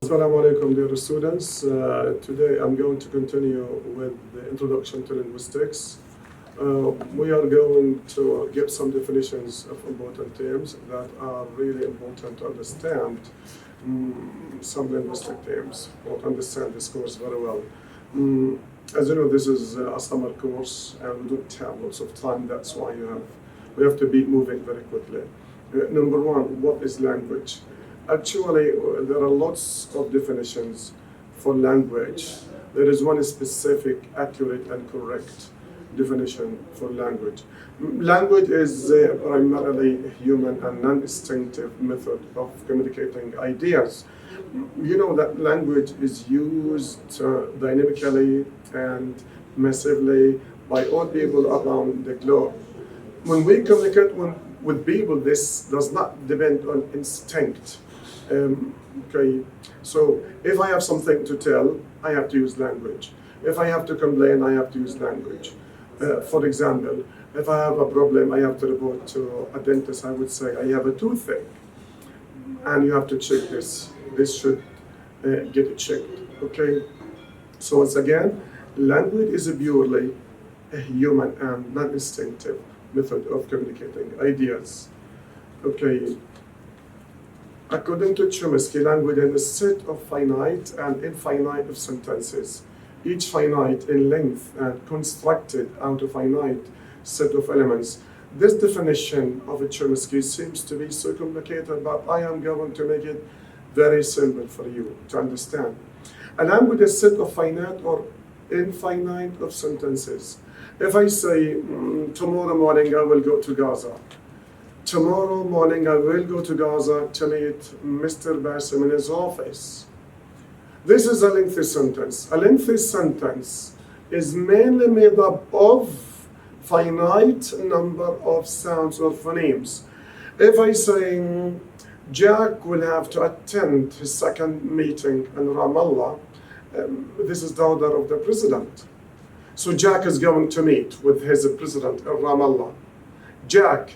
Assalamu alaikum, dear students. Today I'm going to continue with the introduction to linguistics. We are going to give some definitions of important terms that are really important to understand some linguistic terms, or to understand this course very well. As you know, this is a summer course and we don't have lots of time, that's why we have to be moving very quickly. Number one, what is language? Actually, there are lots of definitions for language. There is one specific, accurate, and correct definition for language. Language is primarily a human and non-instinctive method of communicating ideas. You know that language is used dynamically and massively by all people around the globe. When we communicate with people, this does not depend on instinct. Okay, so if I have something to tell, I have to use language. If I have to complain, I have to use language. For example, if I have a problem, I have to report to a dentist. I would say, I have a toothache, and you have to check this. This should get it checked, okay? So once again, language is purely a human and non-instinctive method of communicating ideas, okay? According to Chomsky, language is a set of finite and infinite of sentences, each finite in length and constructed out of a finite set of elements. This definition of Chomsky seems to be so complicated, but I am going to make it very simple for you to understand. A language is a set of finite or infinite of sentences. If I say, tomorrow morning I will go to Gaza, tomorrow morning I will go to Gaza to meet Mr. Bassem in his office. This is a lengthy sentence. A lengthy sentence is mainly made up of finite number of sounds or phonemes. If I say Jack will have to attend his second meeting in Ramallah, this is the order of the president. So Jack is going to meet with his president in Ramallah. Jack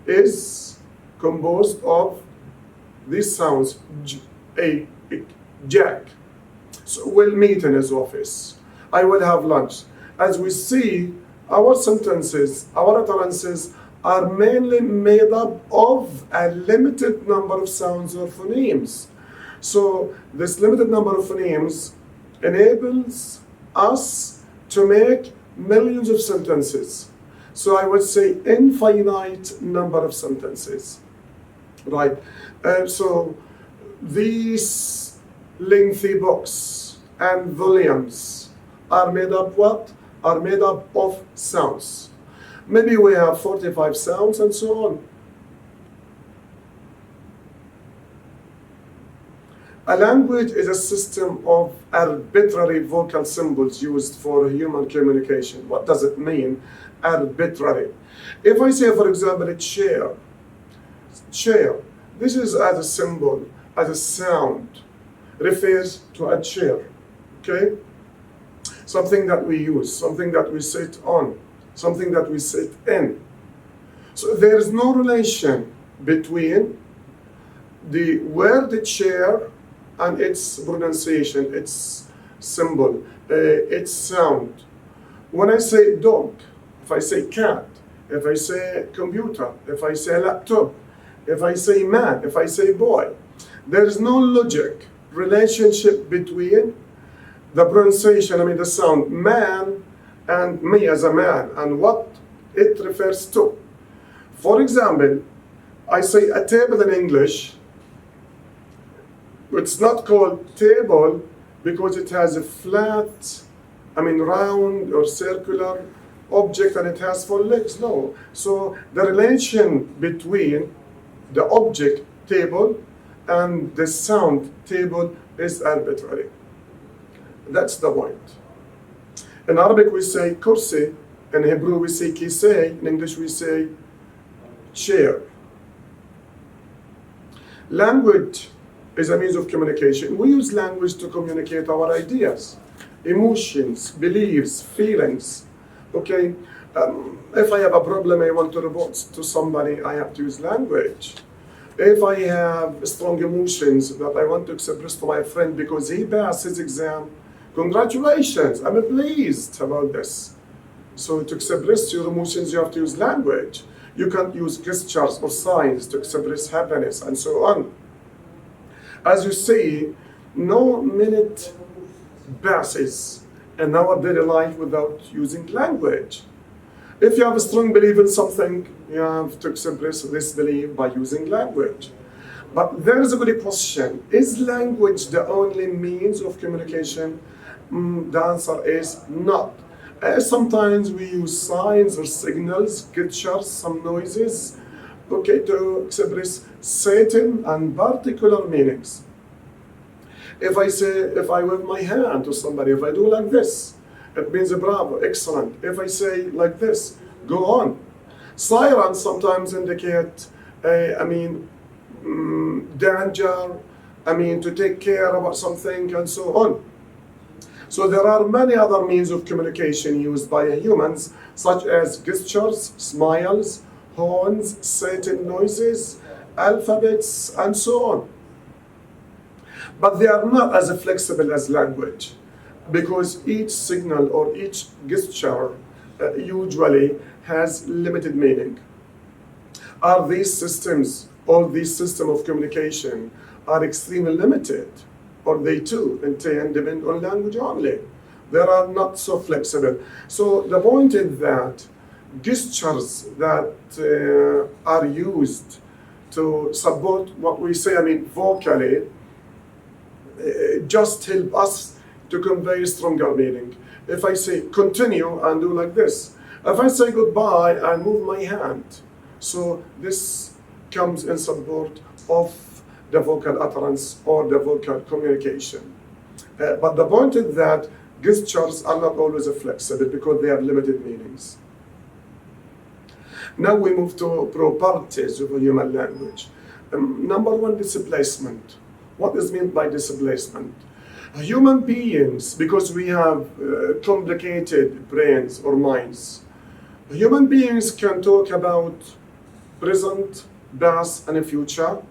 is composed of these sounds, Jack. So we'll meet in his office. I will have lunch. As we see, our sentences, our utterances are mainly made up of a limited number of sounds or phonemes. So this limited number of phonemes enables us to make millions of sentences. So I would say infinite number of sentences, right? So these lengthy books and volumes are made up what? Are made up of sounds. Maybe we have 45 sounds and so on. A language is a system of arbitrary vocal symbols used for human communication. What does it mean, arbitrary? If I say, for example, a chair, this is as a symbol, as a sound, refers to a chair, okay? Something that we use, something that we sit on, something that we sit in. So there is no relation between the word chair and its pronunciation, its symbol, its sound. When I say dog, if I say cat, if I say computer, if I say laptop, if I say man, if I say boy, there is no logic relationship between the pronunciation, the sound man, and me as a man, and what it refers to. For example, I say a table in English. It's not called table because it has a flat, round or circular object and it has 4 legs. No. So the relation between the object table and the sound table is arbitrary. That's the point. In Arabic we say kursi, in Hebrew we say kisei, in English we say chair. Language is a means of communication. We use language to communicate our ideas, emotions, beliefs, feelings. Okay, if I have a problem I want to report to somebody, I have to use language. If I have strong emotions that I want to express to my friend because he passed his exam, congratulations, I'm pleased about this. So to express your emotions, you have to use language. You can't use gestures or signs to express happiness and so on. As you see, no minute passes in our daily life without using language. If you have a strong belief in something, you have to express this belief by using language. But there is a good question. Is language the only means of communication? The answer is not. Sometimes we use signs or signals, gestures, some noises, okay, to express certain and particular meanings. If I wave my hand to somebody, if I do like this, it means bravo, excellent. If I say like this, go on. Sirens sometimes indicate, danger, to take care about something and so on. So there are many other means of communication used by humans, such as gestures, smiles, horns, certain noises, alphabets, and so on. But they are not as flexible as language, because each signal or each gesture usually has limited meaning. All these systems of communication are extremely limited, or they too depend on language only. They are not so flexible. So the point is that gestures that are used to support what we say, vocally, just help us to convey stronger meaning. If I say continue and do like this, if I say goodbye and move my hand, so this comes in support of the vocal utterance or the vocal communication. But the point is that gestures are not always flexible because they have limited meanings. Now we move to properties of a human language. Number one, displacement. What is meant by displacement? Human beings, because we have complicated brains or minds, human beings can talk about present, past, and future.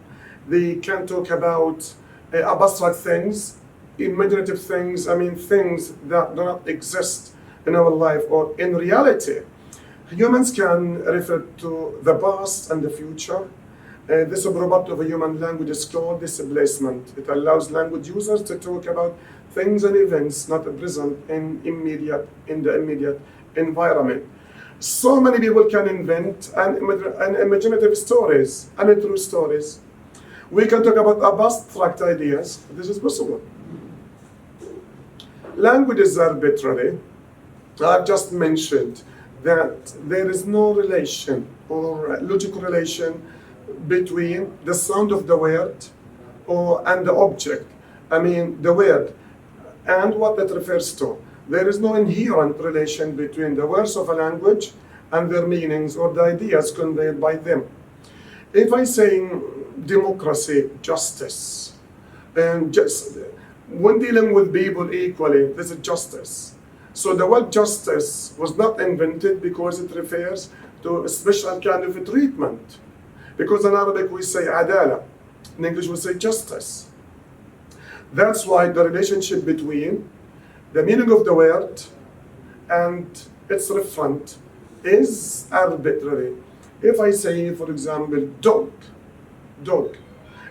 They can talk about abstract things, imaginative things, things that do not exist in our life or in reality. Humans can refer to the past and the future. This property of a human language is called displacement. It allows language users to talk about things and events not present in the immediate environment. So many people can invent an imaginative stories and true stories. We can talk about abstract ideas. This is possible. Language is arbitrary. I've just mentioned that there is no relation or logical relation between the sound of the word and the object. The word and what it refers to. There is no inherent relation between the words of a language and their meanings or the ideas conveyed by them. If I say democracy, justice, and when dealing with people equally, this is justice. So the word justice was not invented because it refers to a special kind of a treatment. Because in Arabic we say adala, in English we say justice. That's why the relationship between the meaning of the word and its referent is arbitrary. If I say, for example, dog,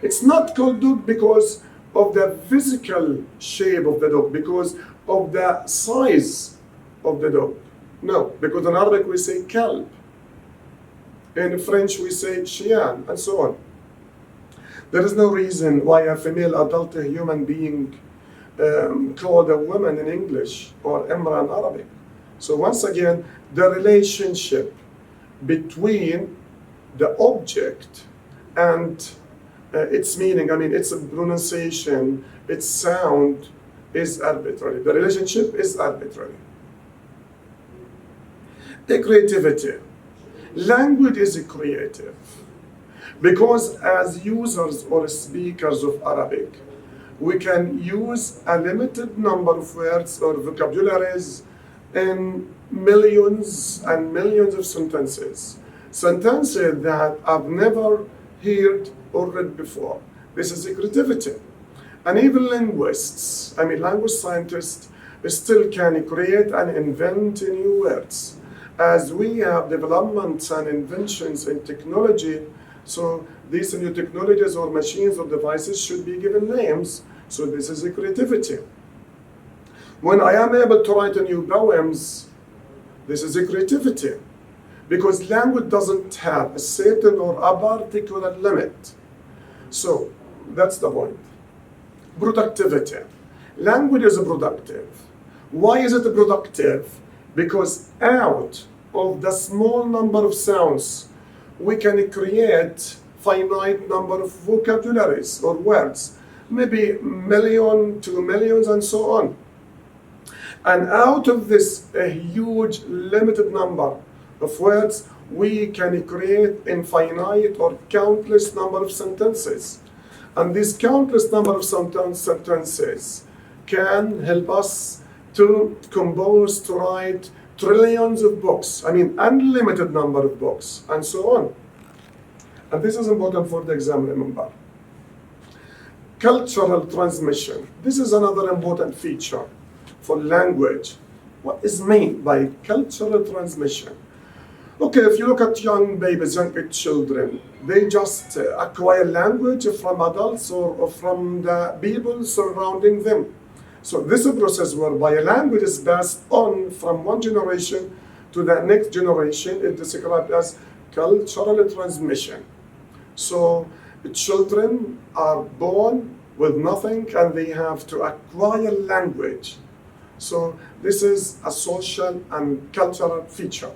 it's not called dog because of the physical shape of the dog, because of the size of the dog. No, because in Arabic we say kalb. In French we say chien, and so on. There is no reason why a female adult human being called a woman in English or imra in Arabic. So once again, the relationship between the object and its meaning, its pronunciation, its sound is arbitrary. The relationship is arbitrary. The creativity. Language is creative because as users or speakers of Arabic, we can use a limited number of words or vocabularies in millions and millions of sentences. Sentences that I've never heard or read before. This is a creativity. And even linguists, language scientists, still can create and invent new words. As we have developments and inventions in technology, so these new technologies or machines or devices should be given names. So this is a creativity. When I am able to write a new poems, this is a creativity. Because language doesn't have a certain or a particular limit. So that's the point. Productivity. Language is productive. Why is it productive? Because out of the small number of sounds, we can create finite number of vocabularies or words, maybe million to millions and so on. And out of this a huge limited number of words, we can create infinite or countless number of sentences. And this countless number of sentences can help us to compose, to write trillions of books, unlimited number of books, and so on. And this is important for the exam, remember. Cultural transmission. This is another important feature for language. What is meant by cultural transmission? Okay, if you look at young babies, young children, they just acquire language from adults or from the people surrounding them. So this is a process whereby a language is passed on from one generation to the next generation. It is described as cultural transmission. So children are born with nothing and they have to acquire language. So this is a social and cultural feature.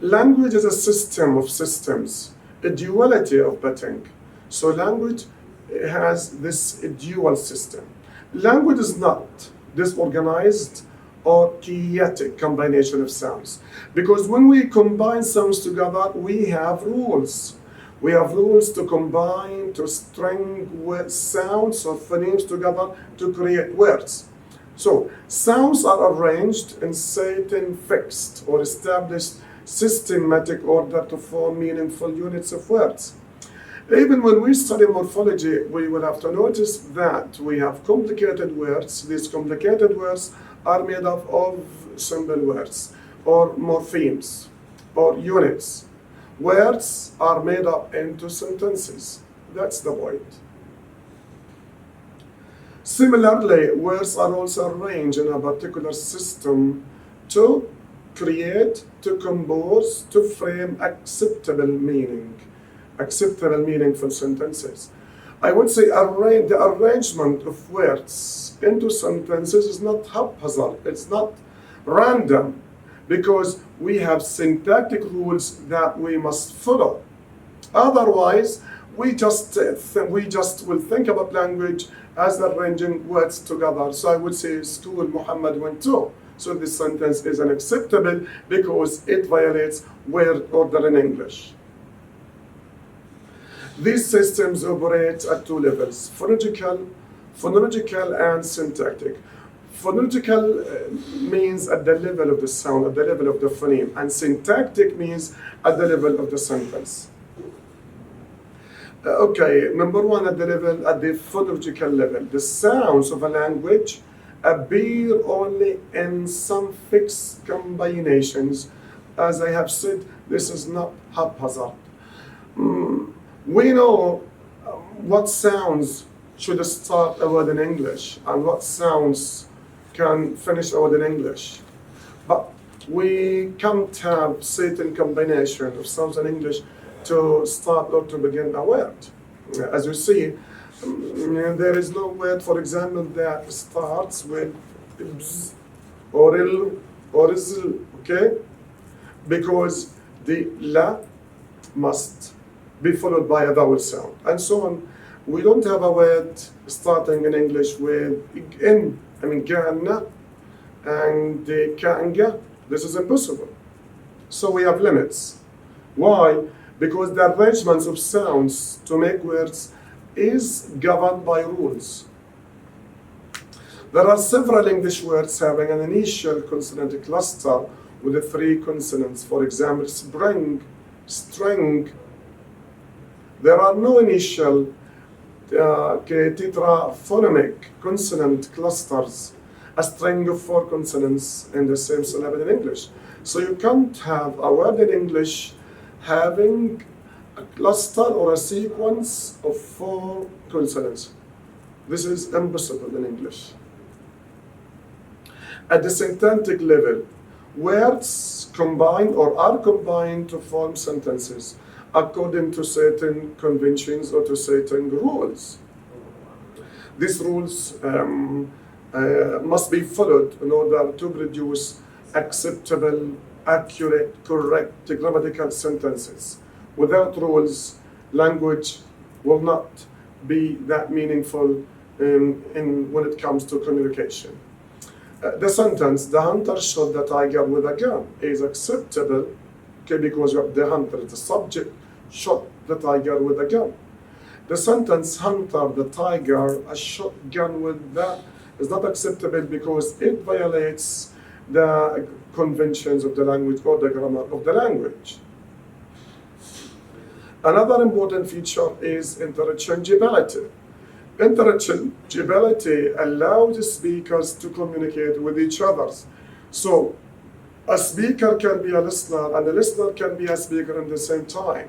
Language is a system of systems, a duality of betting. So language has this dual system. Language is not disorganized or chaotic combination of sounds. Because when we combine sounds together, we have rules. We have rules to combine, to string sounds or phonemes together to create words. So sounds are arranged in certain fixed or established systematic order to form meaningful units of words. Even when we study morphology, we will have to notice that we have complicated words. These complicated words are made up of simple words, or morphemes, or units. Words are made up into sentences. That's the point. Similarly, words are also arranged in a particular system to create, to compose, to frame acceptable meaningful sentences. I would say the arrangement of words into sentences is not haphazard, it's not random, because we have syntactic rules that we must follow. Otherwise, we just will think about language as arranging words together. So I would say school Muhammad went to. So this sentence is unacceptable because it violates word order in English. These systems operate at two levels, phonological and syntactic. Phonological means at the level of the sound, at the level of the phoneme, and syntactic means at the level of the sentence. Okay, number one, at the phonological level, the sounds of a language appear only in some fixed combinations. As I have said, this is not haphazard. We know what sounds should start a word in English and what sounds can finish a word in English. But we can't have certain combination of sounds in English to start or to begin a word. As you see, there is no word, for example, that starts with bz or il or zl, okay? Because the la must be followed by a vowel sound, and so on. We don't have a word starting in English with in, ganna and kanga. This is impossible. So we have limits. Why? Because the arrangements of sounds to make words is governed by rules. There are several English words having an initial consonant cluster with the three consonants. For example, spring, string, There are no initial tetraphonemic consonant clusters, a string of 4 consonants in the same syllable in English. So you can't have a word in English having a cluster or a sequence of 4 consonants. This is impossible in English. At the syntactic level, words combine or are combined to form sentences according to certain conventions or to certain rules. These rules must be followed in order to produce acceptable, accurate, correct grammatical sentences. Without rules, language will not be that meaningful when it comes to communication. The sentence, the hunter shot the tiger with a gun, is acceptable, okay, because the hunter, the subject, shot the tiger with a gun. The sentence, hunter the tiger, a shotgun with that, is not acceptable because it violates the conventions of the language or the grammar of the language. Another important feature is interchangeability. Interchangeability allows speakers to communicate with each other. So a speaker can be a listener and a listener can be a speaker at the same time.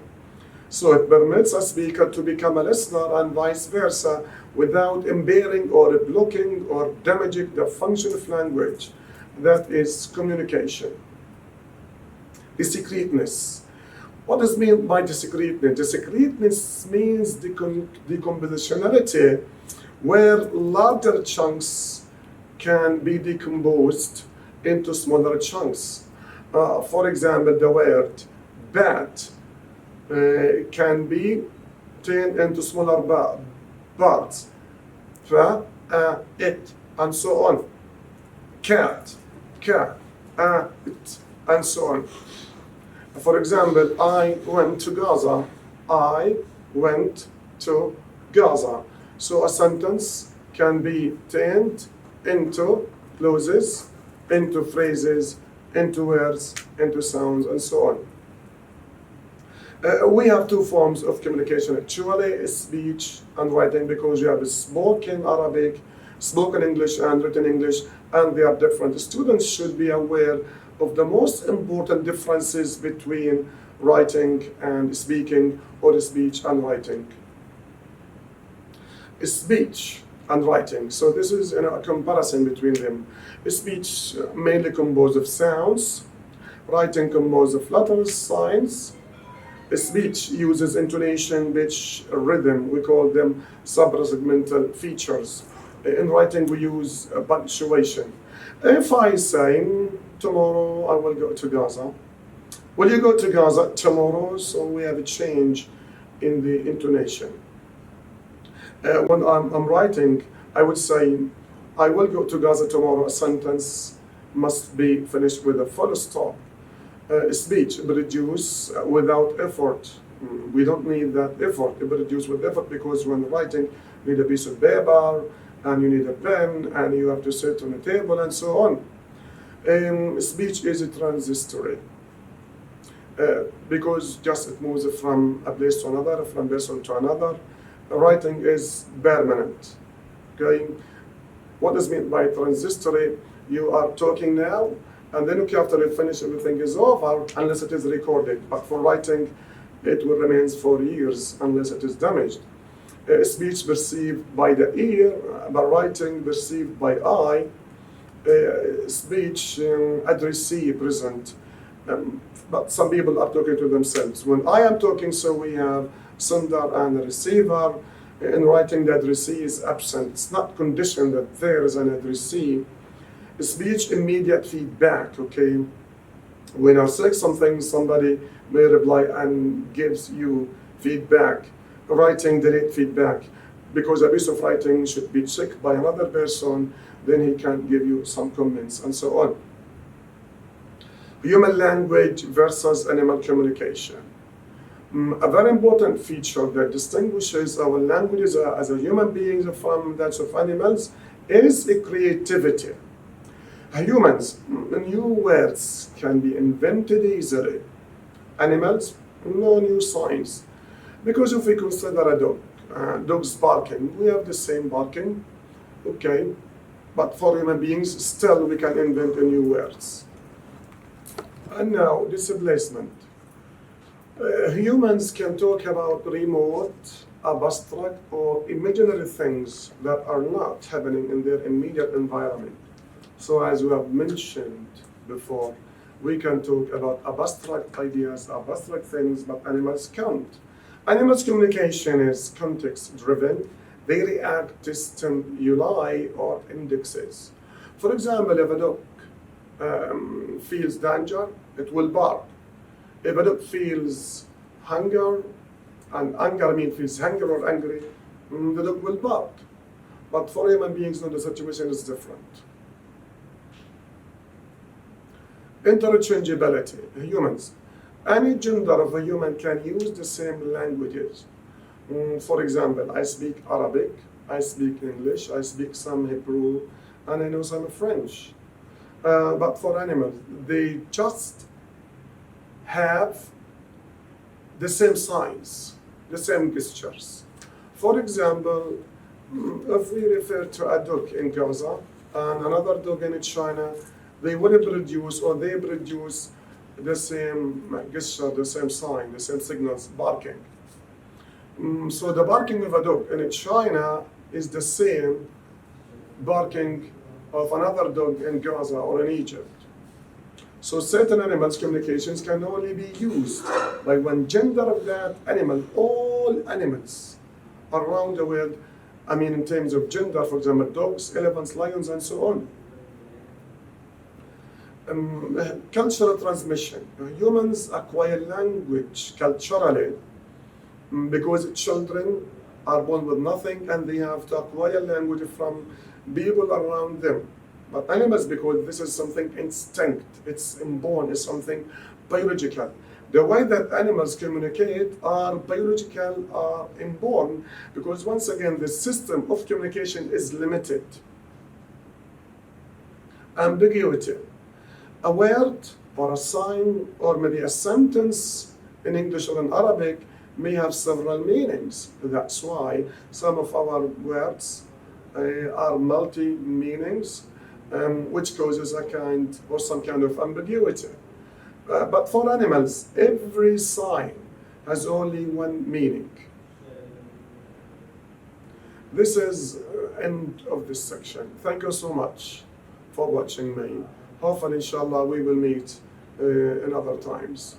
So it permits a speaker to become a listener and vice versa without impairing or blocking or damaging the function of language. That is communication. Discreteness. What is meant by disagreement? Disagreement means decompositionality, where larger chunks can be decomposed into smaller chunks. For example, the word bat can be turned into smaller parts, it, and so on. Cat, it, and so on. For example, I went to Gaza. I went to Gaza. So a sentence can be turned into clauses, into phrases, into words, into sounds, and so on. We have 2 forms of communication actually, speech and writing, because you have spoken Arabic, spoken English, and written English, and they are different. Students should be aware of the most important differences between writing and speaking, or speech and writing. Speech and writing. So this is a comparison between them. Speech mainly composed of sounds, writing composed of letters, signs. Speech uses intonation, pitch, rhythm. We call them suprasegmental features. In writing, we use punctuation. If I say, tomorrow I will go to Gaza, will you go to Gaza tomorrow? So we have a change in the intonation. When I'm writing, I would say, I will go to Gaza tomorrow. A sentence must be finished with a full stop. Speech produced without effort. We don't need that effort. It produced with effort because when writing, you need a piece of paper, and you need a pen, and you have to sit on a table, and so on. Speech is transitory because just it moves from a place to another, from person to another. Writing is permanent. Okay? What is meant by transitory? You are talking now, and then after you finish, everything is over unless it is recorded. But for writing, it will remain for years unless it is damaged. Speech perceived by the ear, but writing perceived by eye. Speech addressee present, but some people are talking to themselves. When I am talking, so we have sender and a receiver. In writing, the addressee is absent. It's not conditioned that there is an addressee. Speech immediate feedback, okay? When I say something, somebody may reply and gives you feedback. Writing delete feedback, because a piece of writing should be checked by another person, then he can give you some comments, and so on. Human language versus animal communication. A very important feature that distinguishes our languages as a human beings from that of animals is creativity. Humans, new words can be invented easily. Animals, no new signs. Because if we consider a dog, dog's barking, we have the same barking, okay, but for human beings, still we can invent new words. And now, displacement. Humans can talk about remote, abstract, or imaginary things that are not happening in their immediate environment. So as we have mentioned before, we can talk about abstract ideas, abstract things, but animals can't. Animals' communication is context-driven. They react to stimuli or indexes. For example, if a dog feels danger, it will bark. If a dog feels hunger, and anger means feels hunger or angry, the dog will bark. But for human beings, no, the situation is different. Interchangeability, humans. Any gender of a human can use the same languages. For example, I speak Arabic, I speak English, I speak some Hebrew, and I know some French. But for animals, they just have the same signs, the same gestures. For example, if we refer to a dog in Gaza and another dog in China, they will produce or they produce the same gesture, the same sign, the same signals, barking. So the barking of a dog in China is the same barking of another dog in Gaza or in Egypt. So certain animals' communications can only be used by one gender of that animal. All animals around the world, I mean in terms of gender, for example, dogs, elephants, lions, and so on. Cultural transmission. Humans acquire language culturally because children are born with nothing and they have to acquire language from people around them. But animals, because this is something instinct, it's inborn, it's something biological. The way that animals communicate are biological, are inborn, because once again, the system of communication is limited. Ambiguity. A word or a sign or maybe a sentence in English or in Arabic may have several meanings. That's why some of our words are multi-meanings, which causes a kind or some kind of ambiguity. But for animals, every sign has only one meaning. This is end of this section. Thank you so much for watching me. Hopefully, inshallah, we will meet in other times.